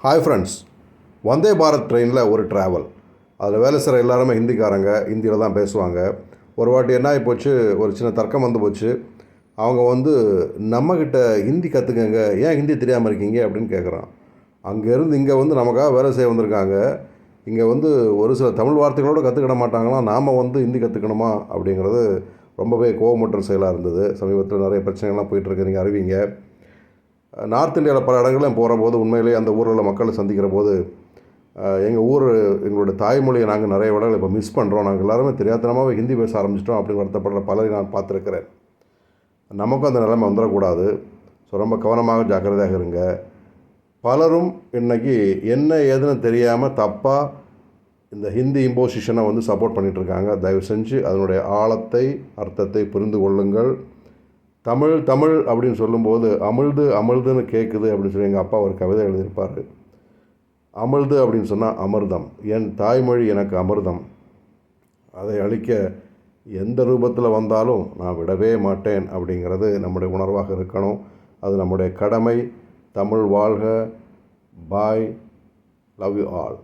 Hi friends, Vande Bharat ட்ரெயினில் ஒரு travel. அதில் வேலை செய்கிற எல்லாருமே ஹிந்திக்காரங்க, ஹிந்தியில் தான் பேசுவாங்க. ஒரு வாட்டி என்ன ஆகி போச்சு, ஒரு சின்ன தர்க்கம் வந்து போச்சு. அவங்க நம்மக்கிட்ட ஹிந்தி கற்றுக்கங்க, ஏன் ஹிந்தி தெரியாமல் இருக்கீங்க அப்படின்னு கேட்குறான். அங்கேருந்து இங்கே நமக்காக வேலை செய்ய வந்திருக்காங்க. இங்கே ஒரு சில தமிழ் வார்த்தைகளோடு கற்றுக்கிட மாட்டாங்களாம், நாம் ஹிந்தி கற்றுக்கணுமா அப்படிங்கிறது ரொம்பவே கோவமற்ற செயலாக இருந்தது. சமீபத்தில் நிறைய பிரச்சனைகள்லாம் போயிட்டுருக்கு, நீங்கள் அறிவிங்க. நார்த் இந்தியாவில் பல இடங்கள்லையும் போகிறபோது உண்மையிலேயே அந்த ஊரில் உள்ள மக்களை சந்திக்கிற போது எங்களோட தாய்மொழியை நாங்கள் நிறைய இடங்கள் இப்போ மிஸ் பண்ணுறோம். நாங்கள் எல்லாருமே தெரியாதனமாகவே ஹிந்தி பேச ஆரம்பிச்சிட்டோம் அப்படின்னு வருத்தப்படுற பலரை நான் பார்த்துருக்கிறேன். நமக்கும் அந்த நிலைமை வந்துடக்கூடாது. ஸோ ரொம்ப கவனமாக ஜாக்கிரதையாக இருங்க. பலரும் இன்றைக்கி என்ன ஏதுன்னு தெரியாமல் தப்பாக இந்த ஹிந்தி இம்போசிஷனை சப்போர்ட் பண்ணிகிட்ருக்காங்க. தயவு செஞ்சு அதனுடைய ஆழத்தை, அர்த்தத்தை புரிந்து கொள்ளுங்கள். தமிழ் தமிழ் அப்படின்னு சொல்லும்போது அமிழ்துன்னு கேட்குது அப்படின்னு சொல்லி எங்கள் அப்பா ஒரு கவிதை எழுதியிருப்பார். அமிழ்து அப்படின்னு சொன்னால் அமிர்தம். என் தாய்மொழி எனக்கு அமிர்தம். அதை அழிக்க எந்த ரூபத்தில் வந்தாலும் நான் விடவே மாட்டேன் அப்படிங்கிறது நம்முடைய உணர்வாக இருக்கணும். அது நம்முடைய கடமை. தமிழ் வாழ்க. பாய். Love you all.